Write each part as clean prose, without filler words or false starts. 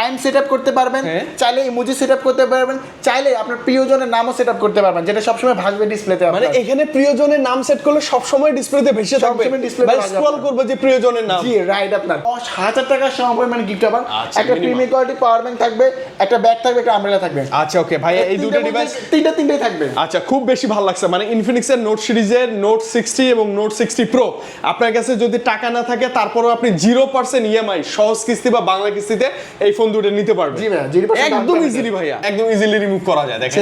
Time setup করতে পারবেন, চাইলে ইমোজি সেটআপ করতে পারবেন, চাইলে আপনার প্রিয়জনের নামও সেটআপ করতে পারবেন, যেটা সবসময় ভাসবে ডিসপ্লেতে। মানে এখানে প্রিয়জনের নাম সেট করলে সব সময় ডিসপ্লেতে ভেসে থাকবে, বা স্ক্রল করবে যে প্রিয়জনের নাম। জি রাইট, আপনার 10,000 টাকার সমপরিমাণ গিফট পাবেন। একটা প্রিমিয়াম কোয়ালিটি পাওয়ার ব্যাংক থাকবে, একটা ব্যাগ থাকবে, একটা আমব্রেলা থাকবে। আচ্ছা ওকে ভাই, এই দুটো ডিভাইস তিনটেই থাকবে। আচ্ছা, খুব বেশি ভালো লাগছে। মানে ইনফিনিক্সের নোট সিরিজের নোট 60 এবং নোট 60 প্রো আপনার কাছে যদি টাকা না থাকে, তারপরেও আপনি 0% ইএমআই সহজ কিস্তি বা বাংলা কিস্তিতে এই ফোন দুটো নিতে পারবেন। জি ভাই, 0% একদম ইজিলি ভাইয়া, একদম ইজিলি রিমুভ করা যায়। দেখেন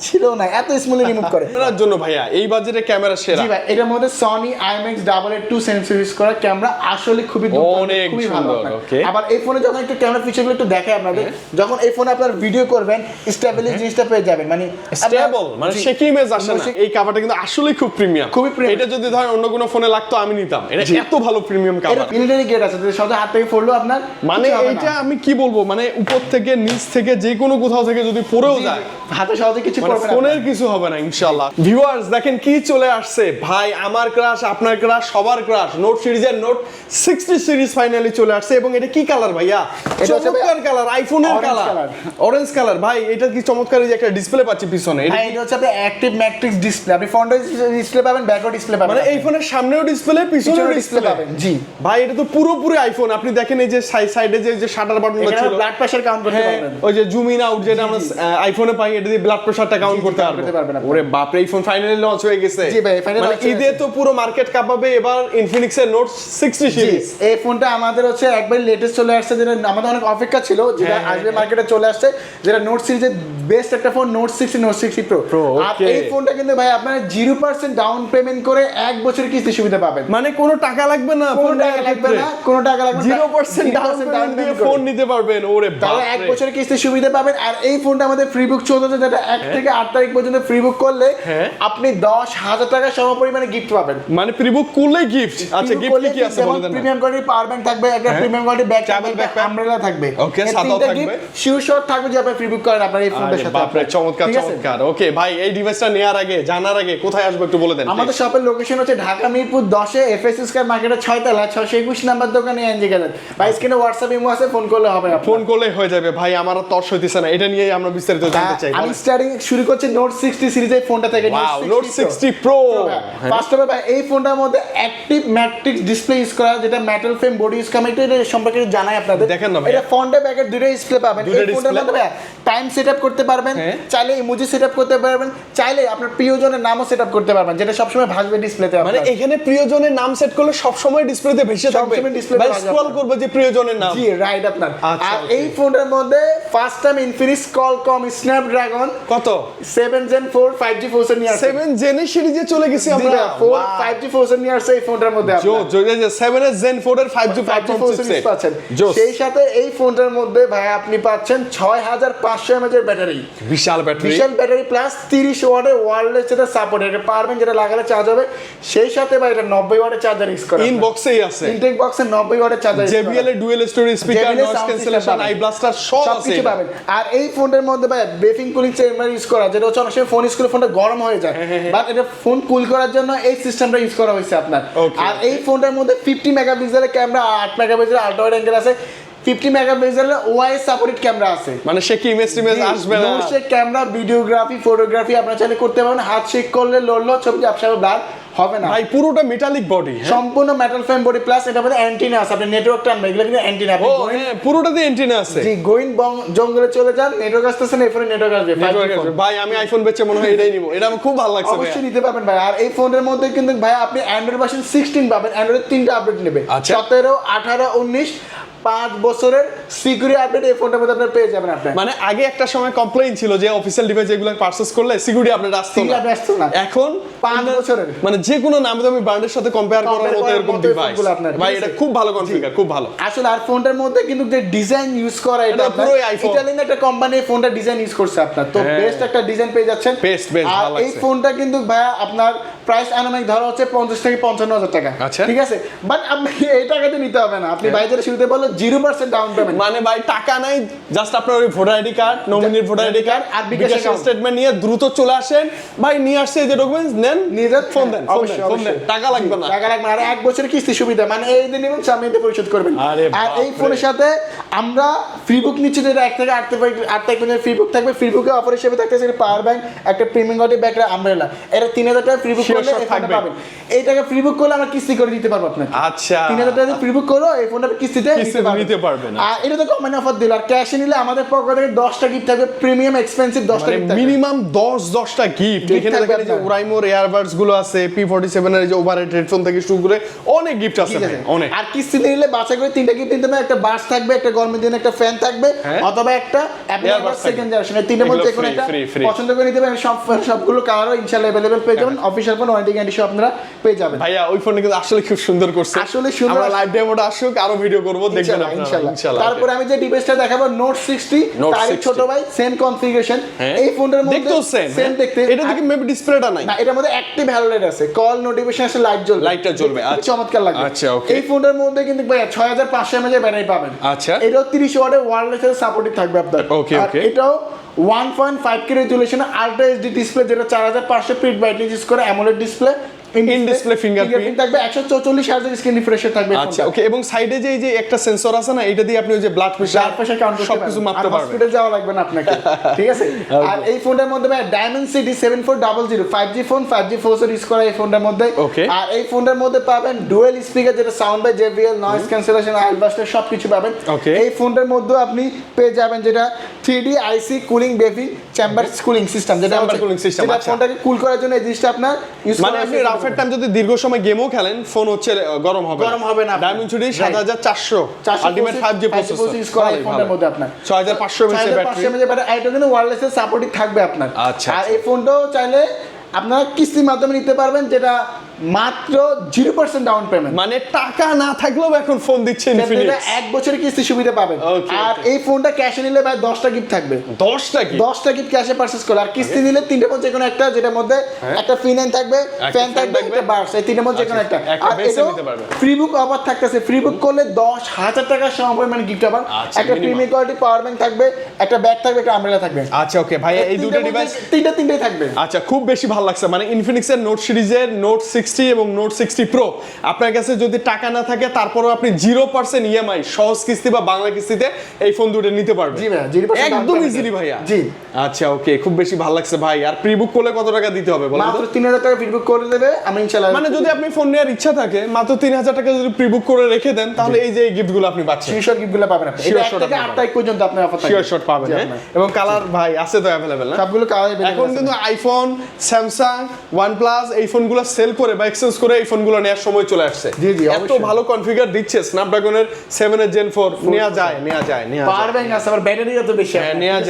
ছিল নাই এত স্মুথলি রিমুভ করে। এর জন্য ভাইয়া এই বাজেটে ক্যামেরা সেরা। জি ভাই, এটার মধ্যে সনি IMX 882 সেন্সর ইউজ করা ক্যামেরা আসলে খুবই অনেক খুবই ভালো। ওকে, আবার এই ফোনে যখন একটু ক্যামেরা ফিচারগুলো একটু দেখাই আপনাদের, যখন এই ফোনে আপনারা ভিডিও করবেন স্টেবিলিটি জিনিসটা পেয়ে যাবেন, মানে স্টেবল, মানে শেকি ইমেজ আসে না। এই কভারটা কিন্তু আসলে খুব প্রিমিয়াম, খুবই প্রিমিয়াম। এটা যদি ধরেন অন্য কোনো ফোনে লাগতো আমি নিতাম, এটা এত ভালো প্রিমিয়াম কভার। এটা মিলিটারি গ্রেড আছে, যদি সহজে হাত থেকে পড়লো আপনার মানে এইটা আমি কি বলবো, মানে উপর থেকে নিচ থেকে যে কোনো কোথাও থেকে যদি পড়েও যায় হাতে সহজে কিছু করবে না, ফোনের কিছু হবে না ইনশাআল্লাহ। ভিউয়ার্স দেখেন কি চলে আসছে ভাই, আমার ক্রাশ, আপনার ক্রাশ, সবার ক্রাশ, নোট সিরিজের নোট 60 সিরিজ ফাইনালি চলে আসছে। এবং এটা কি কালার ভাইয়া? চমৎকার কালার, আইফোনের কালার, অরেঞ্জ কালার। ভাই এটা কি চমৎকার, এই যে একটা ডিসপ্লে পাচ্ছি পিছনে, এটা হচ্ছে আপনি অ্যাক্টিভ ম্যাট্রিক্স ডিসপ্লে, আপনি ফ্রন্টে ডিসপ্লে পাবেন, ব্যাকও ডিসপ্লে পাবেন, মানে এই ফোনের সামনেও ডিসপ্লে, পিছনেও ডিসপ্লে পাবেন। জি ভাই, এটা তো পুরোপুরি আইফোন। আপনি দেখেন এই যে সাইডে যে শাটার বাটনটা ছিল, ব্লাড প্রেসার কাউন্ট করতে পারবেন, ওই যে জুম ইন আউট যেটা আমরা আইফোনে পাই, এটা দিয়ে ব্লাড প্রেসারটা কাউন্ট করতে পারবেন। ওরে বাপ রে, এই ফোন ফাইনালি লঞ্চ হয়ে গেছে। জি ভাই, ফাইনালি মানে ঈদে তো পুরো মার্কেট কাঁপাবে এবার ইনফিনিক্সের নোট 60 সিরিজ। এই ফোনটা আমাদের হচ্ছে একবার লেটেস্ট চলে আসছে, যেটা আমাদের অনেক অপেক্ষা ছিল, যেটা আসবে মার্কেটে চলে আসছে, যেটা নোট সিরিজের বেস্ট একটা ফোন, নোট 60, নোট 60 প্রো। আর এই ফোনটা কিন্তু ভাই আপনারা 0% ডাউন পেমেন্ট করে 1 বছরের কিস্তি সুবিধা পাবেন। মানে কোনো টাকা লাগবে না, কোনো টাকা লাগবে না, কোনো টাকা লাগবে না, 0% ডাউন পেমেন্ট দিয়ে ফোন নিতে পারবেন। ওরে বাপ তাহলে রে, 1 বছরের কিস্তি সুবিধা পাবেন। আর এই ফোনটা আমাদের ফ্রি বুক চলতেছে, যেটা 1 থেকে 8 তারিখ পর্যন্ত ফ্রি বুক করলে আপনি 10,000 টাকা সমপরিমাণে গিফট পাবেন। মানে প্রি বুক করলেই গিফট। আচ্ছা, গিফট কি আছে বলেন না? প্রিমিয়াম কোয়ালিটি পাওয়ার ব্যাংক থাকবে, একটা premium quality bag travel bag, umbrella থাকবে, ওকে, সাদাও থাকবে, শিউ শট থাকবে, যে আপনি ফ্রি বুক করেন আপনার এই ফোনটার সাথে। বাপ রে, চমৎকার চমৎকার। ওকে ভাই, এই ডিভাইসটা নেয়ার আগে, জানার আগে কোথায় আসবে একটু বলে দেন। আমাদের শপের লোকেশন হচ্ছে ঢাকা মিরপুর 10 এ এফএস স্কয়ার মার্কেটের 6 তলা 621 নাম্বার দোকানে এনজি গেলেন। ভাই স্ক্রিনে হোয়াটসঅ্যাপ ইমো আছে, ফোন করলে হবে, ফোন করলে হয়ে যাবে। ভাই আমার আর তর্স হইতেছে না, এটা নিয়ে আমরা বিস্তারিত জানতে চাই। আমি স্টার্টিং শুরু করছি নোট 60 সিরিজের ফোনটা থেকে। Note 60 pro first of all ভাই, এই ফোনটার মধ্যে অ্যাক্টিভ ম্যাট্রিক্স ডিসপ্লে ইউজ করা, যেটা মেটাল ফ্রেম বডি ইউজ করা, এটা সম্পর্কে জানাই আপনাদের। দেখেন না ভাই, এটা ফ্রন্টে ব্যাকে দুটো ডিসপ্লে পাবেন। এই ফোনটার মধ্যে ভাই টাইম সেটআপ করতে পারবেন, চাইলে ইমোজি সেটআপ করতে পারবেন, চাইলে আপনার প্রিয়জনের নামও সেটআপ করতে পারবেন, যেটা সবসময় ভাসবে ডিসপ্লেতে। মানে এখানে প্রিয়জনের নাম সেট করলে সব সময় ডিসপ্লেতে ভেসে থাকবে, বা স্ক্রল করবে যে প্রিয়জনের নাম। জি রাইট, আপনার। আর এই ফোনটার মধ্যে first time Infinix Qualcomm Snapdragon কত 7 Gen 4 5G প্রসেসর নিয়ে আসছে। 7 Gen সিরিজে চলে গেছি আমরা, 4 5G প্রসেসর নিয়ে আসছে এই ফোনটার মধ্যে। জো 7 Gen 4 এর 5G প্রসেসর পাচ্ছেন। সেই সাথে এই ফোনটার মধ্যে ভাই আপনি পাচ্ছেন 6500 mAh এর ব্যাটারি, বিশাল ব্যাটারি প্লাস 30 ওয়াটের ওয়্যারলেস যেটা সাপোর্ট, এটা পারবেন, যেটা লাগালে চার্জ হবে। সেই সাথে ভাই এটা 90 ওয়াটের চার্জার ইউজ করা, ইন বক্সেই আছে, ইনটেক বক্সে 90 ওয়াটের চার্জার, JBL এর dual storage speaker, noise cancellation, I blaster সব আছে পাবেন। আর এই ফোনটার মধ্যে ভাই ব্রেফিং কুলিং চেম্বার ইউজ করা, যেটা হচ্ছে অনেক সময় ফোন ইউজ করলে ফোনটা গরম হয়ে যায়, বাট এটা ফোন কুল করার জন্য এই সিস্টেমটা ইউজ করা হয়েছে আপনার। আর এই ফোনটার মধ্যে 50 মেগাপিক্সেলের ক্যামেরা, 8 মেগাপিক্সেলের আল্ট্রা ওয়াইড অ্যাঙ্গেল আছে, 50 মেগাপিক্সেলের ওআইএস সাপোর্টেড ক্যামেরা আছে। মানে সে কি ইমেজ আসবে না, শেক ক্যামেরা, ভিডিওগ্রাফি, ফটোগ্রাফি আপনারা চাইলে করতে পারবেন। হাত শেক করলে লড়লো ছবি আপসাবে ব্লার হবে না ভাই, পুরোটা মেটালিক বডি, সম্পূর্ণ মেটাল ফ্রেম বডি, প্লাস এটা মধ্যে অ্যান্টিনা আছে, আপনি নেটওয়ার্ক টানবেন, এগুলো কিন্তু অ্যান্টিনা। ও হ্যাঁ, পুরোটাতে অ্যান্টিনা আছে। জি, গোইং জঙ্গলে চলে যান, নেটওয়ার্ক আসতেছে না, এফোনে নেটওয়ার্ক আসবে। ভাই আমি আইফোন বেচে মনে হয় এটাই নিব, এটা আমার খুব ভালো লাগছে। অবশ্যই নিতে পারবেন ভাই। আর এই ফোনের মধ্যে কিন্তু ভাই আপনি অ্যান্ড্রয়েড ভার্সন 16 পাবেন, অ্যান্ড্রয়েড 3টা আপডেট নেবে, 17, 18, 19, 5 বছরের সিকিউরিটি আপডেট এই ফোনটার মধ্যে আপনারা পেয়ে যাবেন। আপনার মানে আগে একটা সময় কমপ্লেইন ছিল যে অফিশিয়াল ডিভাইস এগুলো পারচেজ করলে সিকিউরিটি আপডেট আসতো না, এখন 5 বছরের, মানে যে কোনো নামি দামি ব্র্যান্ডের সাথে কম্পেয়ার করার মতো এরকম ডিভাইস। ভাই এটা খুব ভালো কনফিগার, খুব ভালো আসলে। আর ফোনটার মধ্যে কিন্তু যে ডিজাইন ইউজ করা, এটা পুরো আইফোন, ইতালিয়ান একটা কোম্পানি এই ফোনটা ডিজাইন ইউজ করছে আপনার, তো বেস্ট একটা ডিজাইন পেয়ে যাচ্ছেন। আর এই ফোনটা কিন্তু ভাই আপনার প্রাইস আনুমানিক ধরা হচ্ছে 50 থেকে 55 হাজার টাকা, ঠিক আছে? বাট আপনি এই টাকাতে নিতে হবে না, আপনি বাইরে শুরুতে বললো 0% ডাউন পেমেন্ট। মানে ভাই টাকা নাই, জাস্ট আপনার ওই ভোটার আইডি কার্ড, নমিনির ভোটার আইডি কার্ড আর বিকাশ স্টেটমেন্ট নিয়ে দ্রুত চলে আসেন ভাই, নিয়ে আসছে যে ডকুমেন্টস নেন, নিজের ফোন দেন, অবশ্যই, ফোন দেন, টাকা লাগবে না। টাকা লাগবে না, আর 1 বছরের কিস্তি সুবিধা, মানে এই দিন নেবেন সামনে দিতে পরিশোধ করবেন। আর এই ফোনের সাথে আমরা ফ্রি বুক নিচ্ছি, যেটা 1 থেকে 8 থেকে ফ্রি বুক থাকবে। ফ্রি বুকে অফার হিসেবে থাকতেছে পাওয়ার ব্যাংক, একটা প্রিমিয়াম কোয়ালিটি ব্যাগ, আমব্রেলা, এটা 3000 টাকা ফ্রি বুক করলে এই ফোনটা পাবেন। এই টাকা ফ্রি বুক করলে আমরা কিস্তি করে দিতে পারবো আপনাকে। আচ্ছা 3000 টাকা ফ্রি বুক করো, এই ফোনটা কিস্তিতে নিতে পারবেন। আর এটা তো কমেন্ট অফার দিল, আর ক্যাশে নিলে আমাদের পক্ষ থেকে 10টা গিফট থাকবে, প্রিমিয়াম এক্সপেন্সিভ 10টা গিফট থাকবে, মিনিমাম 10টা গিফট। এখানে দেখেন যে ওরাইমোর এয়ারবাডস গুলো আছে, P47 এর যে ওভারহেড হেডফোন থেকে শুরু করে অনেক গিফট আছে অনেক। আর কিস্তি নিলে বাছাই করে 3টা গিফট নিতে হবে, একটা বাস থাকবে, একটা গরমের দিনে একটা ফ্যান থাকবে, অথবা একটা অ্যাপল সেকেন্ড জেনারেশন, এই তিনটার মধ্যে কোনো একটা পছন্দ করে নিতে পারেন। সবগুলো কালারও ইনশাআল্লাহ अवेलेबल পেয়ে যাবেন। অফিশিয়াল ফোন ওয়ারেন্টি গ্যারান্টি সহ আপনারা পেয়ে যাবেন। ভাইয়া ওই ফোনটা কিন্তু আসলে খুব সুন্দর করছে, আসলে সুন্দর। আমরা লাইভ ডেমোটা আসুক, আরো ভিডিও করব, দেখবেন আপনারা ইনশাআল্লাহ। তারপরে আমি যে ডিভাইসটা দেখাবো নোট 60, তার ছোট ভাই সেম কনফিগারেশন, এই ফোনটার মধ্যে দেখতেও সেম দেখতে। এটা থেকে মেবি ডিসপ্লেটা নাই না, এটার মধ্যে অ্যাক্টিভ হ্যালোলাইট আছে, কল নোটিফিকেশন আসে, লাইট জ্বলবে, লাইটটা জ্বলবে। আচ্ছা চমৎকার লাগবে। আচ্ছা ওকে। এই ফোনটার মধ্যে কিন্তু ভাই 6500 mAh এর ব্যাটারি পাবেন। আচ্ছা এটাও 30 ওয়াটের ওয়্যারলেস সাপোর্টিভ থাকবে আপনার। ওকে আর এটাও 1.5K resolution ultra HD display, যেটা 4500 পিট ব্রাইটনেস ইউজ করে, AMOLED display, in display fingerprint থাকবে, 144 হার্জ স্ক্রিন রিফ্রেশ থাকবে। আচ্ছা ওকে। এবং সাইডে যে এই যে একটা সেন্সর আছে না, এটা দিয়ে আপনি ওই যে ব্লাড প্রেসার কাউন্ট করতে সবকিছু মাপতে পারবেন, হসপিটাল যাওয়া লাগবে না আপনাকে, ঠিক আছে। আর এই ফোনটার মধ্যে ভাই Dimensity 7400 5G phone, 5G processor use করা এই ফোনটার মধ্যে। আর এই ফোনটার মধ্যে পাবেন ডুয়াল স্পিকার, যেটা sound by JBL, noise cancellation, আইবাস্টার সবকিছু পাবেন। এই ফোনটার মধ্যে আপনি পেয়ে যাবেন যেটা 3D IC cooling baffling chamber cooling system, যেটা কুলিং সিস্টেম, যেটা ফোনটাকে কুল করার জন্য এই জিনিসটা আপনার ইউজ মানে আপনি রাফের টাইম যদি দীর্ঘ সময় গেমও খেলেন, ফোন হচ্ছে গরম হবে না। Dimensity 7400 ultimate 5G processor use করা এই ফোনটার মধ্যে আপনার 6500 mAh ব্যাটারি, এটা কিন্তু ওয়্যারলেস সাপোর্টিভ থাকবে আপনার। আচ্ছা। আর এই ফোনটাও চাইলে আপনারা কিস্তির মাধ্যমে নিতে পারবেন, যেটা মাত্র 0% ডাউন পেমেন্ট, মানে টাকা না থাকলেও এখন ফোন দিচ্ছে ইনফিনিক্স, 1 বছরের কিস্তি সুবিধা পাবেন। আর এই ফোনটা ক্যাশে নিলে ভাই 10টা গিফট থাকবে, 10টা গিফট ক্যাশে পারচেজ করলে। আর কিস্তি নিলে 3টার মধ্যে কোনো একটা, যেটার মধ্যে একটা ফিনাইন থাকবে, ফ্যান থাকবে, একটা বাস, এই 3টার মধ্যে কোনো একটা। আর এটা ফ্রি বুক অফার থাকতেছে, ফ্রি বুক করলে 10,000 টাকা সমপরিমাণ গিফট পাবেন, একটা প্রিমিয়াম কোয়ালিটি পাওয়ার ব্যাংক থাকবে, একটা ব্যাগ থাকবে, একটা আমব্রেলা থাকবে। আচ্ছা ওকে ভাই, এই দুটো ডিভাইস তিনটাই থাকবে। আচ্ছা খুব বেশি ভালো লাগছে, মানে ইনফিনিক্সের নোট সিরিজের নোট 60 এবং নোট 60 প্রো আপনার কাছে যদি টাকা না থাকে, তারপরেও আপনি 0% ইএমআই সহজ কিস্তি বা বাংলা কিস্তিতে এই ফোন দুটো নিতে পারবেন। জি ভাই, 0% একদম ইজিলি ভাইয়া। জি আচ্ছা ওকে, খুব বেশি ভালো লাগছে ভাই। আর প্রি বুক করলে কত টাকা দিতে হবে বলেন? মাত্র 3000 টাকা প্রি বুক করে দেবে, আমি ইনশাআল্লাহ। মানে যদি আপনি ফোন নেওয়ার ইচ্ছা থাকে, মাত্র 3000 টাকা যদি প্রি বুক করে রেখে দেন, তাহলে এই যে এই গিফটগুলো আপনি পাচ্ছেন, শিওর গিফটগুলো পাবেন আপনি। এটা 1 থেকে 8 তারিখ পর্যন্ত আপনার অফার থাকবে, শিওর পাবেন। এবং কালার ভাই আছে তো अवेलेबल না? সবগুলো কালার अवेलेबल। এখন কিন্তু আইফোন, স্যামসাং, OnePlus এই ফোনগুলো সেল করে বা এক্সচেঞ্জ করে এই ফোনগুলো নেওয়ার সময় চলে আসছে। জি জি, এত ভালো কনফিগার দিচ্ছে স্ন্যাপড্রাগনের 7 এর Gen 4 নেওয়া যায়। পাওয়ার ব্যাংক আছে, আবার ব্যাটারি এত বেশি। হ্যাঁ নেওয়া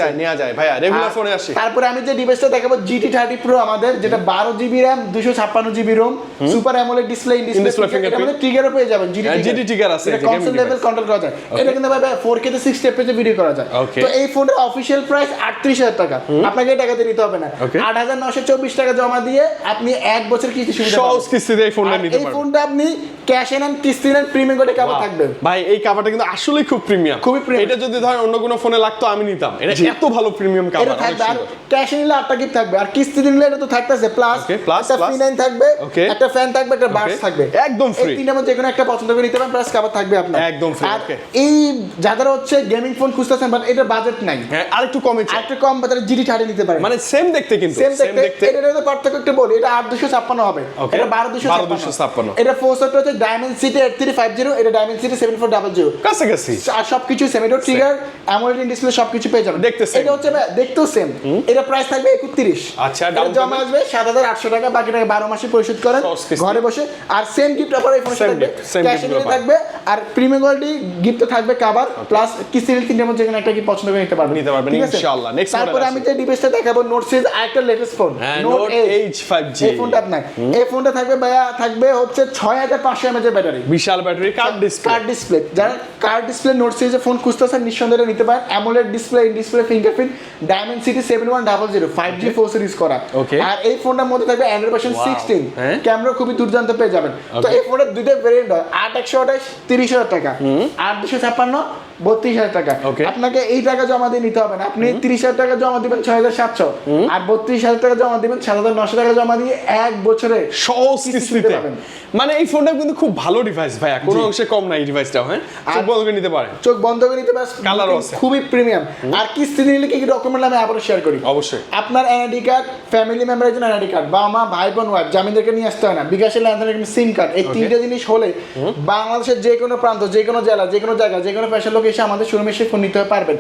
যায় ভাইয়া, রেগুলার ফোনে আসে। তারপরে আমি যে ডিভাইসটা দেখাবো GT30 Pro আমাদের, যেটা 12GB RAM 256GB ROM, super AMOLED display, in display fingerprint, এটা মানে ট্রিগারও পেয়ে যাবেন। GT ট্রিগার আছে, এটা কনসোল লেভেল কন্ট্রোল করা যায়। এটা কিন্তু ভাই 4K তে 60 fps এ ভিডিও করা যায়। তো এই ফোনের অফিশিয়াল প্রাইস 38000 টাকা, আপনাকে এই টাকাতে নিতে হবে না। 8924 টাকা জমা দিয়ে আপনি 1 বছর কিস্তি সুবিধা পাবেন, সহজ কিস্তিতে এই ফোনটা নিতে পারবেন। এই ফোনটা আপনি ক্যাশ এন্ড কিস্তি নেন, প্রিমিয়াম কোডে কভার থাকবে। ভাই এই কভারটা কিন্তু আসলেই খুব প্রিমিয়াম, খুবই প্রিমিয়াম। এটা যদি ধরেন অন্য কোনো ফোনে লাগতো আমি নিতাম, এটা এত ভালো প্রিমিয়াম কভার। এটা থাকবে, আর ক্যাশ নিলে 8টা গিফট থাকবে, আর কিস্তি নিলে এটা তো থাকতেছে প্লাস একটা ফিনাইন থাকবে, একটা ফ্যান থাকবে, একটা বাস থাকবে, একদম ফ্রি। এই তিনটার মধ্যে যে কোনো একটা পছন্দ করে নিতে পারেন, প্লাস কভার থাকবে আপনার একদম ফ্রি। আর এই যারা হচ্ছে গেমিং ফোন খুঁজতেছেন বাট এটা বাজেট নাই, হ্যাঁ আরেকটু কমে চাই, আরেকটু কম বাজেটে GT30 নিতে পারেন। মানে সেম দেখতে, কিন্তু সেম দেখতে। এটার মধ্যে পার্থক্য একটু বলি, এটা 8256 হবে, এটা 12256। এটা প্রসেসরটা হচ্ছে Dimensity 8350, এটা Dimensity 7400, কাছাকাছি। আর সবকিছু সেম, এটা ট্রিগার, অ্যামোলেড ডিসপ্লে সবকিছু পেয়ে যাবেন, দেখতে সেম। এটা হচ্ছে দেখতেও সেম। এটা প্রাইস থাকবে 31। আচ্ছা, এটা জমা আসবে 7800 টাকা, বাকি টাকা 12 মাসে পরিশোধ করেন ঘরে বসে। আর সেম গিফট অফার এই ফোনের সাথে থাকবে, ক্যাশ নিলে থাকবে, আর প্রিমিয়াম কোয়ালিটি গিফট থাকবে কভার, প্লাস কিস্তি নিলে তিনটার মধ্যে যেকোনো একটা কি পছন্দ করে নিতে পারবেন ইনশাআল্লাহ। নেক্সট তারপরে আমি যে ডিভাইসটা দেখাবো নোট সিরিজ আরেকটা latest phone, note H 5G। এই ফোনটা আপনার, এই ফোনটা থাকবে ভাইয়া, থাকবে হচ্ছে 6500 mAh এর ব্যাটারি, বিশাল ব্যাটারি, কার্ড ডিসপ্লে। যারা কার্ড ডিসপ্লে নোট সিরিজের ফোন খুঁজতেছেন নিঃসন্দেহে নিতে পারেন। AMOLED display, in display fingerprint, Dimensity 7100 5G 4 series করা। আর এই ফোনটার মধ্যে থাকবে Android ভার্সন 16, ক্যামেরা খুবই দুর্দান্ত পেয়ে যাবেন। তো এই ফোনের দুইটা ভেরিয়েন্ট হয়, 8128 30,000 টাকা, 8256 32,000 টাকা। আপনাকে এই টাকা জমা দিয়ে নিতে হবে না, আপনি 30,000 টাকা জমা দিবেন 6,700, আর 32,000 টাকা জমা দিবেন 7,900 টাকা জমা দিয়ে 1 বছরে সহজ কিস্তিতে পাবেন। মানে এই ফোনটা কিন্তু খুব ভালো ডিভাইস ভাইয়া, কোনো অংশে কম না এই ডিভাইসটা। হ্যাঁ, চোখ বন্ধ করে নিতে পারেন, চোখ বন্ধ করে নিতে পারেন, কালারও আছে, খুবই প্রিমিয়াম। আর কিস্তি নিলে কি কি ডকুমেন্ট আমি আবারও শেয়ার করি। অবশ্যই আপনার এনআইডি কার্ড, ফ্যামিলি মেম্বারের জন্য এনআইডি কার্ড, বাবা মা ভাই বোন ওয়াইফ জামিনদেরকে নিয়ে আসতে হয় না, বিকাশের লেনদেনের সিম কার্ড, এই তিনটা জিনিস হলে বাংলাদেশের যে কোনো প্রান্ত, যে কোনো জেলা, যে কোনো জায়গা, যে কোনো ফ্যাশন লোক এসে আমাদের শোরুমে এসে ফোন নিতে পারবেন।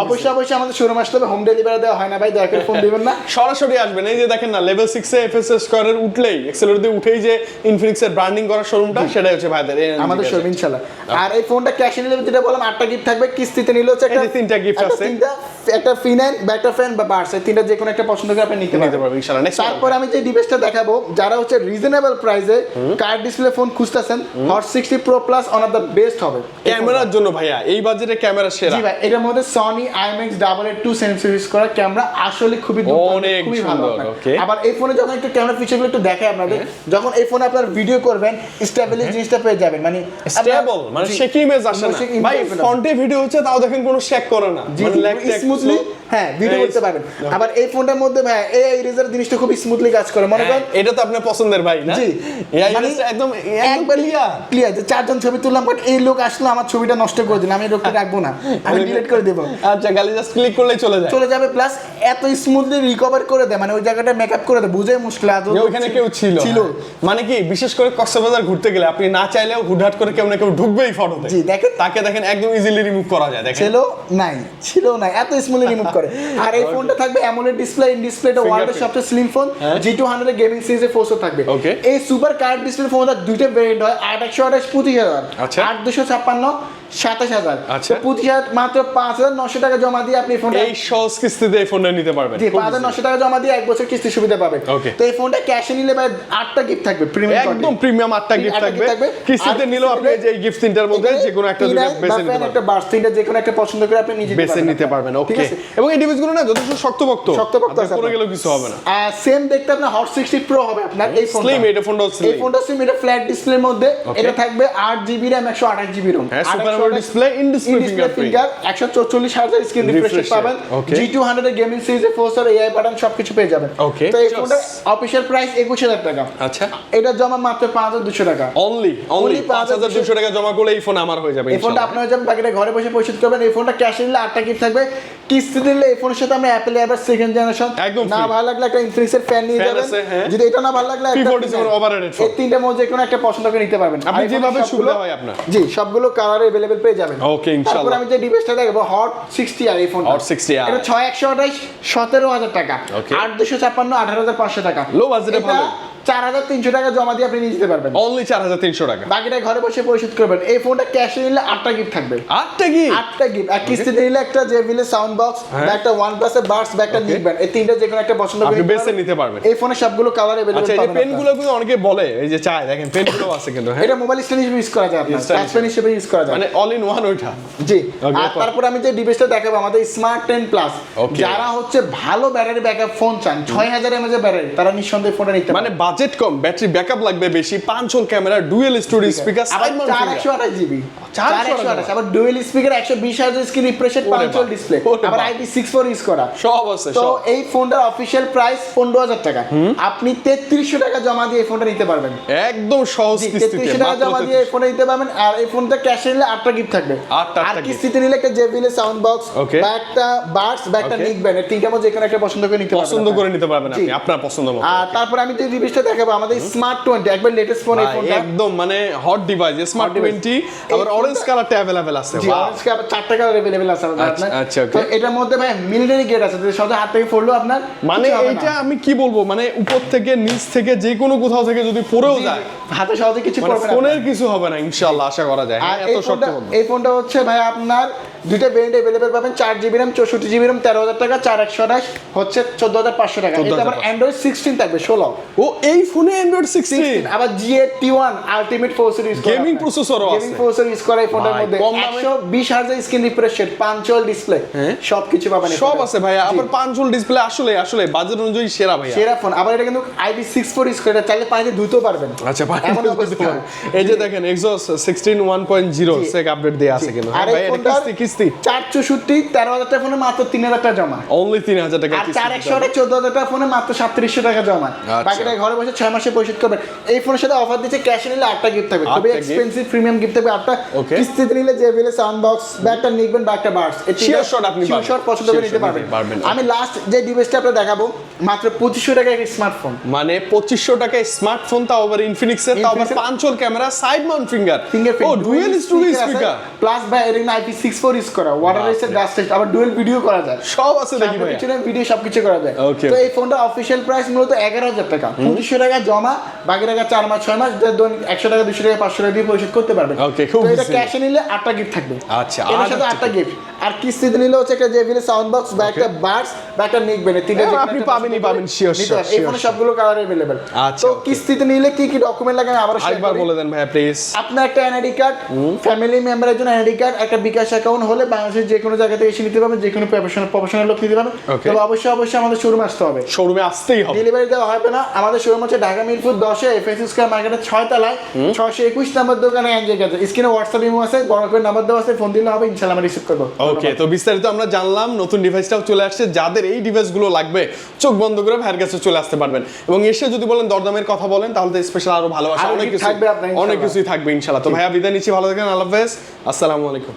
অবশ্যই আমাদের শোরুমে আসতে হবে, হোম ডেলিভারি দেওয়া হয় না ভাই, দয়া করে ফোন দিবেন না, সরাসরি আসবেন। এই যে দেখেন না, লেভেল 6 এ এফএসএস স্কয়ারের উঠলেই এক্সেলেটর দিয়ে উঠেই যে ইনফিনিক্সের ব্র্যান্ডিং করা শোরুমটা, সেটাই হচ্ছে ভাইদের আমাদের শোরুম ইনশাআল্লাহ। আর এই ফোনটা ক্যাশে নিলে যেটা বললাম 8টা গিফট থাকবে, কিস্তিতে নিলে হচ্ছে একটা 3টা গিফট আছে, একটা ফিনাইন, ব্যাটার ফ্যান বা বার্স, এই তিনটা যে কোনো একটা পছন্দ করে আপনি নিতে পারবেন ইনশাআল্লাহ। নেক্সট তারপর আমি যে ডিভাইসটা দেখাবো, যারা হচ্ছে রিজনেবল প্রাইসে কার্ড ডিসপ্লে ফোন খুঁজতেছেন, hot 60 Pro Plus one of the best হবে ক্যামেরার জন্য ভাইয়া, এই বাজেটে ক্যামেরা সেরা। জি ভাই, এটার মধ্যে Sony IMX 882 সেন্সর ইউজ করা, ক্যামেরা আসলে খুবই অনেক খুবই ভালো। ওকে, আবার এই ফোনে যখন একটু ক্যামেরা ফিচারগুলো একটু দেখাই আপনাদের, যখন এই ফোনে আপনারা ভিডিও করবেন স্টেবিলিটি জিনিসটা পেয়ে যাবেন, মানে স্টেবল, মানে শেকি ইমেজ আসে না ভাই, ফ্রন্টে ভিডিও হচ্ছে তাও দেখেন কোনো শেক করে না, মানে ল্যাগটা স্মুথলি হ্যাঁ ভিডিও করতে পারবেন। আবার এই ফোনটার মধ্যে ভাই এআই ইরেজার জিনিসটা খুব স্মুথলি কাজ করে, মনে করেন এটা তো আপনার পছন্দের ভাই না? জি, এআই ইরেজার একদম ক্লিয়ার, যে চারজন ছবি তুললাম বাট এই লোক আসলো আমার ছবিটা নষ্ট করে দিল, আমি এই লোকটা রাখবো না, আমি ডিলিট করে দেব। আচ্ছা, খালি জাস্ট ক্লিক করলেই চলে যাবে, প্লাস এত স্মুথলি রিকভার করে দেয়, মানে ওই জায়গাটা মেকআপ করে দেয়, বুঝাই মুশকিল আছে ওখানে কেউ ছিল। মানে কি, বিশেষ করে কক্সবাজার ঘুরতে গেলে আপনি না চাইলেও হুটহাট করে কেউ না কেউ ঢুকবেই ফটোতে। জি দেখেন, তাকে দেখেন একদম ইজিলি রিমুভ করা যায়, দেখেন ছিল নাই এত স্মুথলি রিমুভ করে। আর এই ফোনটা থাকবে অ্যামোলেড ডিসপ্লে, ইন ডিসপ্লেটা ওয়ার্ল্ডের সবচেয়ে স্লিম ফোন, G200 গেমিং সিরিজের ফোর্সও থাকবে। এই সুপার কার্ড ডিসপ্লে ফোনটা দুইটা ভেরিয়েন্ট হয়, 8128 25,000, 8256 27,000, আচ্ছা 25,000 মাত্র 5,900 টাকা জমা দিয়ে আপনি ফোনটা এই সহজ কিস্তিতে এই ফোনটা নিতে পারবেন। জি, 5,900 টাকা জমা দিয়ে 1 বছর কিস্তি সুবিধা পাবেন। তো এই ফোনটা ক্যাশে নিলে ভাই 8টা গিফট থাকবে, প্রিমিয়াম একদম প্রিমিয়াম 8টা গিফট থাকবে। কিস্তিতে নিলেও আপনি যে এই গিফট তিনটার মধ্যে যে কোনো একটা দুটো বেছে নিতে পারবেন, একটা বাস তিনটা যে কোনো একটা পছন্দ করে আপনি নিজে বেছে নিতে পারবেন। ওকে, এবং এই ডিভাইসগুলো না যথেষ্ট শক্তপোক্ত আছে, কোনো গেলেও কিছু হবে না। আর সেম দেখতে আপনার হট 60 Pro হবে আপনার এই ফোনটা, স্লিম, এটা ফোনটা স্লিম, এই ফোনটা স্লিম, এটা ফ্ল্যাট ডিসপ্লের মধ্যে, এটা থাকবে 8GB RAM 128GB ROM, হ্যাঁ super AMOLED display, in display finger, 144Hz screen refresh পাবেন, G200 গেমিং সিরিজের ফোর্সার এআই বাটন সবকিছু পেয়ে যাবেন। তো এই ফোনটা অফিশিয়াল প্রাইস 21,000 টাকা। আচ্ছা, এটা জমা মাত্র 5,200 টাকা, অনলি 5,200 টাকা জমা করলে এই ফোন আমার হয়ে যাবে। এই ফোনটা আপনার হয়ে যাবে, বাকিটা ঘরে বসে পরিশোধ করবেন। এই ফোনটা ক্যাশে নিলে 8টা গিফট থাকবে, কিস্তি দিলে এই ফোনের সাথে আমরা অ্যাপল এয়ারবাড সেকেন্ড জেনারেশন, না ভালো লাগলে একটা ইনফিনিক্সের ফ্যান নিয়ে যাবেন, যদি এটা না ভালো লাগলে এই তিনটার মধ্যে কোনো একটা পছন্দ করে নিতে পারবেন, আপনি যেভাবে সুবিধা হয় আপনার। জি, সবগুলো কালার अवेलेबल পেয়ে যাবেন। ওকে, ইনশাআল্লাহ। তারপর আমি যে ডিভাইসটা দেখাবো হট 60R, এই ফোনটা হট 60R, এটা 6128 17,000 টাকা, 8256 18,500 টাকা, লো বাজেটে ভালো, 4,300 টাকা জমা দিয়ে আপনি নিয়ে যেতে পারবেন, অনলি 4,300 টাকা, বাকিটা ঘরে বসে পরিশোধ করবেন। এই ফোনটা ক্যাশে নিলে 8টা গিফট থাকবে, 8টা গিফট, 8টা গিফট। আর কিস্তিতে নিলে একটা জেবিএল সাউন্ড বক্স, একটা OnePlus এর বাডস, একটা নিকবেন, এই তিনটা যে কোনো একটা পছন্দ করে আপনি বেছে নিতে পারবেন। এই ফোনে সবগুলো কালার अवेलेबल আচ্ছা, পাবেন। এই পেনগুলো কিন্তু অনেকে বলে, এই যে চায়, দেখেন পেনগুলো আছে কিন্তু, হ্যাঁ এটা মোবাইল স্ট্যান্ড হিসেবে ইউজ করা যায়, আপনার টাচ পেন হিসেবে ইউজ করা যায়, মানে অল ইন ওয়ান ওইটা। জি। আর তারপর আমি যে ডিভাইসটা দেখাবো আমাদের স্মার্ট 10 প্লাস, যারা হচ্ছে ভালো ব্যাটারি ব্যাকআপ ফোন চান, 6000 mAh এর ব্যাটারি, তারা নিঃসন্দেহে ফোনটা নিতে পারে। মানে বাজেট কম, ব্যাটারি ব্যাকআপ লাগবে বেশি, 5 whole camera, dual storage speaker, আবার 428GB, 428, আবার dual speaker, 120Hz screen refresh, 5 whole display, আবার IP64 ইউজ করা, সব আছে। তো এই ফোনটার অফিশিয়াল প্রাইস 15,000 টাকা, আপনি 3300 টাকা জমা দিয়ে এই ফোনটা নিতে পারবেন, একদম সহজ কিস্তিতে 3300 টাকা জমা দিয়ে এই ফোনটা নিতে পারবেন। আর এই ফোনটা ক্যাশে নিলে 8টা গিফট থাকবে, আর কিস্তিতে নিলে একটা জেবিএল সাউন্ড বক্স, বা একটা বাডস, বা একটা নিকবেন, এই তিনটার মধ্যে যে কোনো একটা পছন্দ করে নিতে পারবেন, আপনি আপনার পছন্দ মতো। আর তারপর আমি যে ডিভাইসটা দেখাবো আমাদের স্মার্ট 20, একবার লেটেস্ট ফোন, এই ফোনটা একদম মানে হট ডিভাইস, স্মার্ট 20, আবার অরেঞ্জ কালারটা अवेलेबल আছে। জি, অরেঞ্জ কালার 4টা কালার अवेलेबल আছে আমাদের। আচ্ছা, ওকে। তো এটার মধ্যে ভাই মিলিটারি গ্রেড আছে, যে সহজে হাত থেকে পড়লো আপনার, মানে এইটা আমি কি বলবো, মানে উপর থেকে নিচ থেকে যে কোনো কোথাও থেকে যদি পড়েও যায়, হাতে সহজে কিছু পড়বে না, ফোনের কিছু হবে না ইনশাআল্লাহ, আশা করা যায়। আর এত শক্ত এই ফোনটা হচ্ছে ভাই আপনার দুইটা ভেরিয়েন্ট अवेलेबल পাবেন 4GB RAM 64GB RAM 13000 টাকা 4128 হচ্ছে 14500 টাকা। এটা আবার Android 16 থাকবে 16। ও এই ফোনে Android 16 আবার G81 আলটিমেট প্রসেসর ইউজ করা গেমিং প্রসেসরও আছে, গেমিং প্রসেসর ইউজ করা এই ফোনের ভাই, মধ্যে কম দামে 120 hertz screen refresh rate 5 display সবকিছু পাবেন সব আছে ভাইয়া। আবার 5 ডিসপ্লে আসলে আসলে বাজেট অনুযায়ী সেরা ভাইয়া, সেরা ফোন। আবার এটা কিন্তু IP64 ইউজ করে চাইলে পানিতে ধুতে পারবেন। আচ্ছা ভাই এমন অবস্থা। এই যে দেখেন Exynos 16 1.0 সেক আপডেট দেয়া আছে কিন্তু আর ভাই এই এটা ফোনটা কিস্তি 464 13000 টাকা ফোনে মাত্র 3000 টাকা জমা। অনলি 3000 টাকা আর কিস্তি 4100 14000 টাকা ফোনে মাত্র 3700 টাকা জমা। বাকিটা ঘরে বসে 6 মাসে পরিশোধ করবেন। এই ফোনের সাথে অফার দিচ্ছে ক্যাশ নিলে 8টা গিফট থাকবে, খুবই এক্সপেন্সিভ প্রিমিয়াম গিফট থাকবে 8টা। কিস্তিতে নিলে যে বিলে সাউন্ড বক্স ব্যাগটা নিবেন, ব্যাগটা বার্স শিওর শট আপনি পাবেন, শট পছন্দ করে নিতে পারবেন। আমি লাস্ট যে ডিভাইসটা আপনাদের দেখাবো মাত্র 2500 টাকা একটা স্মার্টফোন, মানে 2500 টাকায় স্মার্টফোন, তাও আবার ইনফিনিক্স এর, তাও আবার 5 ক্যামেরা, সাইড মাউন্ট ফিঙ্গারপ্রিন্ট, ও ডুয়াল স্টুডিও স্পিকার প্লাস ভাই এর IP64 ইউজ করা, ওয়াটার রেজিস্ট্যান্ট, ডাস্ট টেস্ট, আবার ডুয়াল ভিডিও করা যায়, সব আছে দেখি ভাই, পিছনে ভিডিও সবকিছু করা যায়। তো এই ফোনটা অফিশিয়াল প্রাইস মূলত 11000 টাকা, 2500 টাকা জমা, বাকি টাকা 4 মাস 6 মাস 100 টাকা 200 টাকা 500 টাকা দিয়ে পরিশোধ করতে পারবেন। তো এটা ক্যাশে নিলে 8টা গিফট থাকবে। আচ্ছা, এর সাথে 8টা গিফট। আর কিস্তিতে নিলে হচ্ছে একটা জেবিএল সাউন্ড বক্স বা একটা বাডস বা একটা নিকবেন, তিনটা আপনি পাবেন শিওর শিওর। এই ফোনে সবগুলো কালার अवेलेबल। আচ্ছা, তো কিস্তিতে নিলে কি কি ডকুমেন্ট লাগে আমি আবার একবার বলে দেন ভাইয়া প্লিজ। আপনার একটা এনআইডি কার্ড, ফ্যামিলি মেম্বারের জন্য এনআইডি কার্ড, একটা বিকাশ অ্যাকাউন্ট হলে বাংলাদেশের যে কোনো জায়গা থেকে এসে নিতে পারবেন, যে কোনো প্রফেশনাল লোক নিতে পারবেন। তবে অবশ্যই আমাদের শোরুমে আসতে হবে, শোরুমে আসতেই হবে, ডেলিভারি দেওয়া হবে না। আমাদের শোরুম হচ্ছে ঢাকা মিরপুর 10 এ এফএস স্কয়ার মার্কেটের 6 তলায় 621 নম্বর দোকানে এনজয় কাছে। স্ক্রিনে হোয়াটসঅ্যাপ ইমো আছে, বড় করে নাম্বার দেওয়া আছে, ফোন দিলে হবে, ইনশাআল্লাহ আমরা রিসিভ করব। ওকে, তো বিস্তারিত আমরা জানলাম, নতুন ডিভাইসটাও চলে আসছে। যাদের এই ডিভাইসগুলো লাগবে চোখ বন্ধ করে ভাইয়ের কাছে চলে আসতে পারবেন, এবং এসে যদি বলেন দরদামের কথা বলেন তাহলে তো স্পেশাল আরো ভালোবাসা অনেক কিছু থাকবে, অনেক কিছুই থাকবে ইনশাআল্লাহ। তো ভাইয়া বিদায় নিচ্ছি, ভালো থাকেন, আল্লাহ হাফেজ, আসসালামু আলাইকুম।